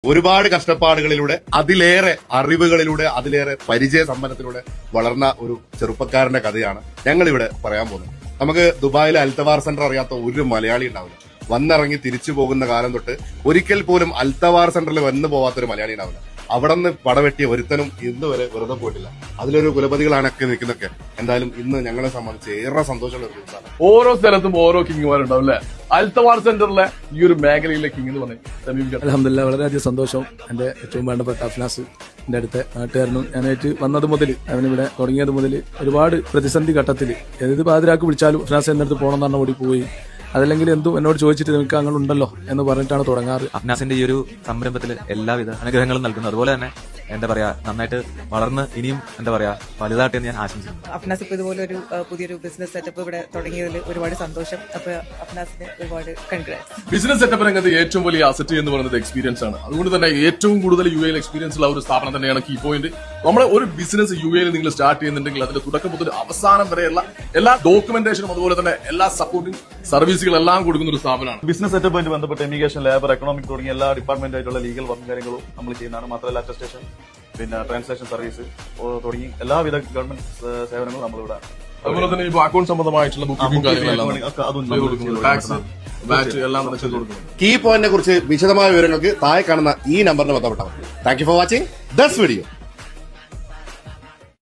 ഒരുപാട് കഷ്ടപ്പാടുകളിലൂടെ അതിലേറെ അറിവുകളിലൂടെ അതിലേറെ പരിചയ സമ്പന്നത്തിലൂടെ വളർന്ന ഒരു ചെറുപ്പക്കാരന്റെ കഥയാണ് ഞങ്ങൾ ഇവിടെ പറയാൻ പോകുന്നത്. നമുക്ക് ദുബായിലെ അൽത്തവാർ സെന്റർ അറിയാത്ത ഒരു മലയാളി ഉണ്ടാവില്ല. വന്നിറങ്ങി തിരിച്ചു പോകുന്ന കാലം തൊട്ട് ഒരിക്കൽ പോലും അൽത്തവാർ സെന്ററിൽ വന്നു പോവാത്തൊരു മലയാളി ഉണ്ടാവില്ല. അവിടെ നിന്ന് പടവെട്ടിയ ഒരുത്തനും ഇന്ന് വരെ വെറുതെ പോയിട്ടില്ല. അതിലൊരു കുലപതികളാണൊക്കെ നിൽക്കുന്നൊക്കെ. എന്തായാലും ഇന്ന് ഞങ്ങളെ സംബന്ധിച്ച് ഏറെ സന്തോഷമുള്ള ഒരു ദിവസമാണ്. ഓരോ സ്ഥലത്തും ഓരോ കിങ്ങുമാരുണ്ടാവും അല്ലെ? അൽത്തവാർ സെന്ററിലെ ഈ ഒരു മേഖലയിലെ കിങ് എന്ന് പറഞ്ഞു. അൽഹംദുലില്ലാ, വളരെയധികം സന്തോഷം. എന്റെ ഏറ്റവും വേണ്ടപ്പെട്ട അഫ്നാസ് എന്റെ അടുത്ത നാട്ടുകാരനും ഞാനായിട്ട് വന്നത് മുതൽ അവനിവിടെ തുടങ്ങിയത് മുതൽ ഒരുപാട് പ്രതിസന്ധി ഘട്ടത്തിൽ ഏത് പാതിരാക്ക് വിളിച്ചാലും അഫ്നാസ് എന്റെ അടുത്ത് പോകണം എന്ന് പറഞ്ഞ ഓടി പോയി. അതല്ലെങ്കിൽ എന്തും എന്നോട് ചോദിച്ചിട്ട് നിങ്ങൾക്ക് അങ്ങനെ ഉണ്ടല്ലോ എന്ന് പറഞ്ഞിട്ടാണ് തുടങ്ങാറ്. അഫ്നാസിന്റെ ഈ ഒരു സംരംഭത്തിൽ എല്ലാവിധ അനുഗ്രഹങ്ങളും നൽകുന്നു. അതുപോലെ തന്നെ എന്താ പറയാ, നന്നായിട്ട് വളർന്ന് ഇനിയും എന്താ പറയാ വലുതായിട്ട് ഞാൻ ആശംസിക്കുന്നു. അഫ്നാസ് ഇപ്പൊ ഇതുപോലെ ഒരു പുതിയൊരു ബിസിനസ് സെറ്റപ്പ് ഇവിടെ തുടങ്ങിയതിൽ ഒരുപാട് സന്തോഷം. അപ്പൊ അഫ്നാസിന് ഒരുപാട് കൺഗ്രാറ്റ്സ്. ബിസിനസ് സെറ്റപ്പ് രംഗത്ത് ഏറ്റവും വലിയ അസറ്റ് എന്ന് പറയുന്നത് എക്സ്പീരിയൻസ് ആണ്. അതുകൊണ്ട് തന്നെ ഏറ്റവും കൂടുതൽ യു എയിൽ എക്സ്പീരിയൻസ് ഉള്ള ഒരു സ്ഥാപനം തന്നെയാണ് കീ പോയിന്റ്. നമ്മളെ ഒരു ബിസിനസ് യു എയിൽ നിങ്ങൾ സ്റ്റാർട്ട് ചെയ്യുന്നുണ്ടെങ്കിൽ അതിന്റെ തുടക്കം മുതൽ അവസാനം വരെയുള്ള എല്ലാ ഡോക്യുമെന്റേഷനും അതുപോലെ തന്നെ എല്ലാ സപ്പോർട്ടിംഗ് സർവീസുകളെല്ലാം കൊടുക്കുന്ന ഒരു സ്ഥാപനമാണ്. ബിസിനസ് സെറ്റപ്പുമായിട്ട് ബന്ധപ്പെട്ട് ഇമിഗ്രേഷൻ, ലേബർ, എക്കണോമിക് തുടങ്ങിയ എല്ലാ ഡിപ്പാർട്ട്മെന്റ് ആയിട്ടുള്ള ലീഗൽ വർക്കും കാര്യങ്ങളും നമ്മൾ ചെയ്യുന്നതാണ്. മാത്രമല്ല അറ്റസ്റ്റേഷൻ, പിന്നെ ട്രാൻസ്ലേഷൻ സർവീസ് തുടങ്ങി എല്ലാവിധ ഗവൺമെന്റ് സേവനങ്ങളും നമ്മളിവിടെ. അതുപോലെ തന്നെ ഇപ്പോൾ അക്കൗണ്ട് സംബന്ധമായിട്ടുള്ള ബുക്കിംഗ് കാര്യങ്ങളെല്ലാം ടാക്സ്, വാറ്റ് എല്ലാം തന്നെ ചെയ്തു കൊടുക്കുന്നു. കീ പോയിന്റിനെ കുറിച്ച് വിശദമായ വിവരങ്ങൾക്ക് താഴെ കാണുന്ന ഈ നമ്പറിന് ബന്ധപ്പെട്ടാൽ മതി. Thank you for watching this video.